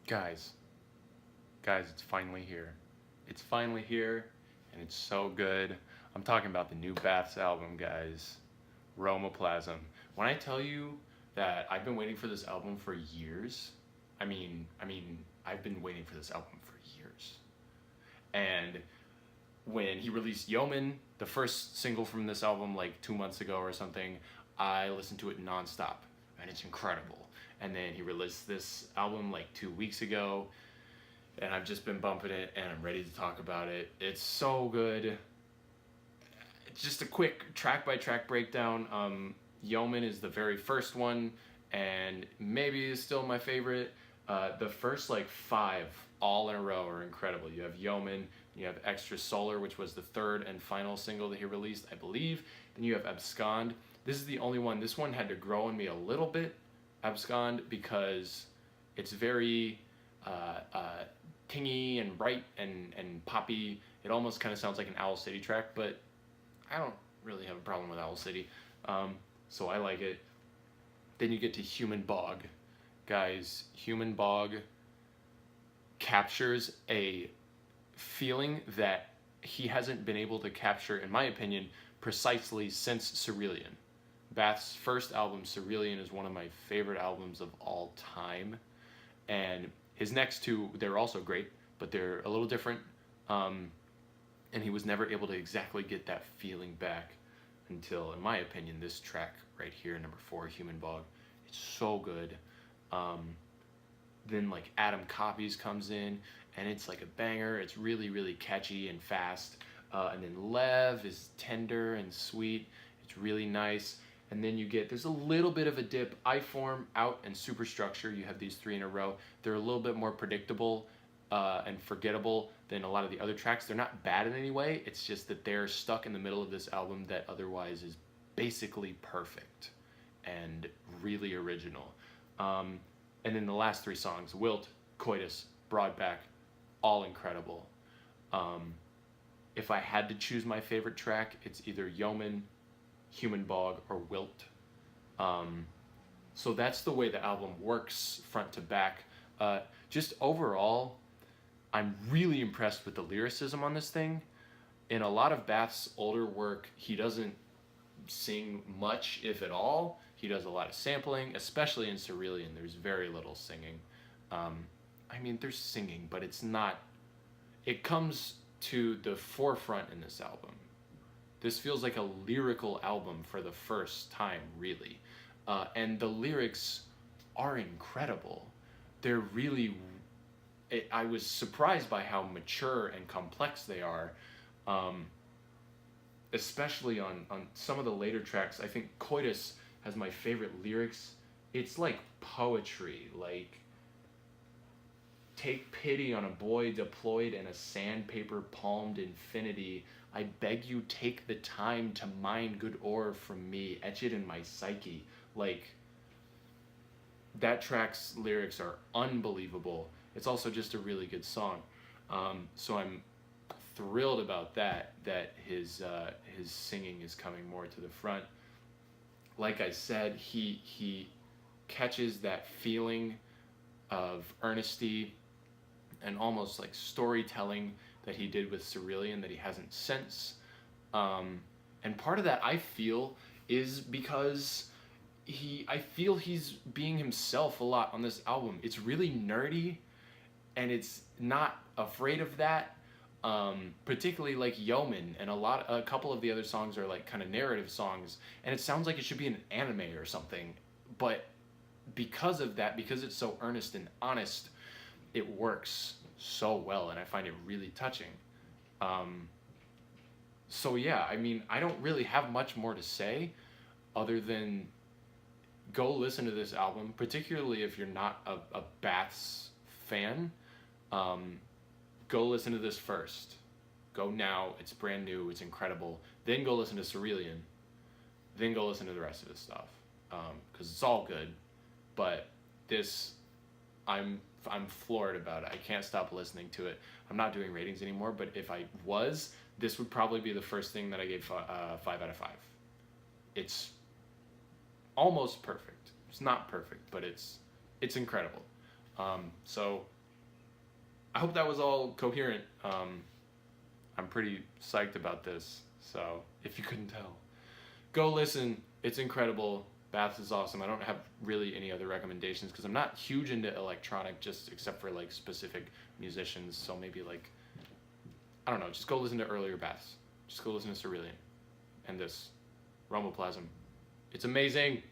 Guys, it's finally here. It's finally here, and it's so good. I'm talking about the new Baths album, guys. Romaplasm. When I tell you that I've been waiting for this album for years, I've been waiting for this album for years. And when he released Yeoman, the first single from this album, like 2 months ago or something, I listened to it nonstop, and it's incredible. And then he released this album like 2 weeks ago, and I've just been bumping it, and I'm ready to talk about it. It's so good. Just a quick track by track breakdown. Yeoman is the very first one, and maybe is still my favorite. The first like five all in a row are incredible. You have Yeoman, you have Extra Solar, which was the third and final single that he released, I believe. Then you have Abscond. This is the only one. This one had to grow on me a little bit, Abscond, because it's very tingy and bright and poppy. It almost kind of sounds like an Owl City track, but I don't really have a problem with Owl City, so I like it. Then you get to Human Bog. Guys, Human Bog captures a feeling that he hasn't been able to capture, in my opinion, precisely since Cerulean. Bath's first album, Cerulean, is one of my favorite albums of all time. And his next two, they're also great, but they're a little different. And he was never able to exactly get that feeling back until, in my opinion, this track right here, number 4, Human Bog. It's so good. Then like Adam Copies comes in, and it's like a banger. It's really, really catchy and fast. And then Lev is tender and sweet. It's really nice. And then you get, there's a little bit of a dip. I-Form, Out, and Superstructure. You have these 3 in a row. They're a little bit more predictable and forgettable than a lot of the other tracks. They're not bad in any way. It's just that they're stuck in the middle of this album that otherwise is basically perfect and really original. And then the last 3 songs, Wilt, Coitus, Broadback, all incredible. If I had to choose my favorite track, it's either Yeoman, Human Bog, or Wilt. So that's the way the album works front to back. Just overall, I'm really impressed with the lyricism on this thing. In a lot of Bath's older work, he doesn't sing much, if at all. He does a lot of sampling, especially in Cerulean. There's very little singing. There's singing, but it's not... It comes to the forefront in this album. This feels like a lyrical album for the first time, really. And the lyrics are incredible. They're really... I was surprised by how mature and complex they are, especially on some of the later tracks. I think Coitus has my favorite lyrics. It's like poetry, like, take pity on a boy deployed in a sandpaper palmed infinity. I beg you take the time to mine good ore from me, etch it in my psyche. Like, that track's lyrics are unbelievable. It's also just a really good song. So I'm thrilled about that his singing is coming more to the front. Like I said, he catches that feeling of earnesty and almost like storytelling that he did with Cerulean that he hasn't since. And part of that, I feel, is because I feel he's being himself a lot on this album. It's really nerdy, and it's not afraid of that. Particularly like Yeoman, and a couple of the other songs are like kind of narrative songs, and it sounds like it should be an anime or something, but because of that, because it's so earnest and honest, it works so well, and I find it really touching. So yeah, I don't really have much more to say other than go listen to this album, particularly if you're not a Baths fan. Go listen to this first. Go now. It's brand new. It's incredible. Then go listen to Cerulean. Then go listen to the rest of his stuff, because it's all good. But this, I'm floored about it. I can't stop listening to it. I'm not doing ratings anymore, but if I was, this would probably be the first thing that I gave 5 out of 5. It's almost perfect. It's not perfect, but it's incredible. So I hope that was all coherent. I'm pretty psyched about this. So if you couldn't tell, go listen. It's incredible. Baths is awesome. I don't have really any other recommendations because I'm not huge into electronic, just except for like specific musicians. So maybe like, I don't know, just go listen to earlier Baths. Just go listen to Cerulean and this Romaplasm. It's amazing.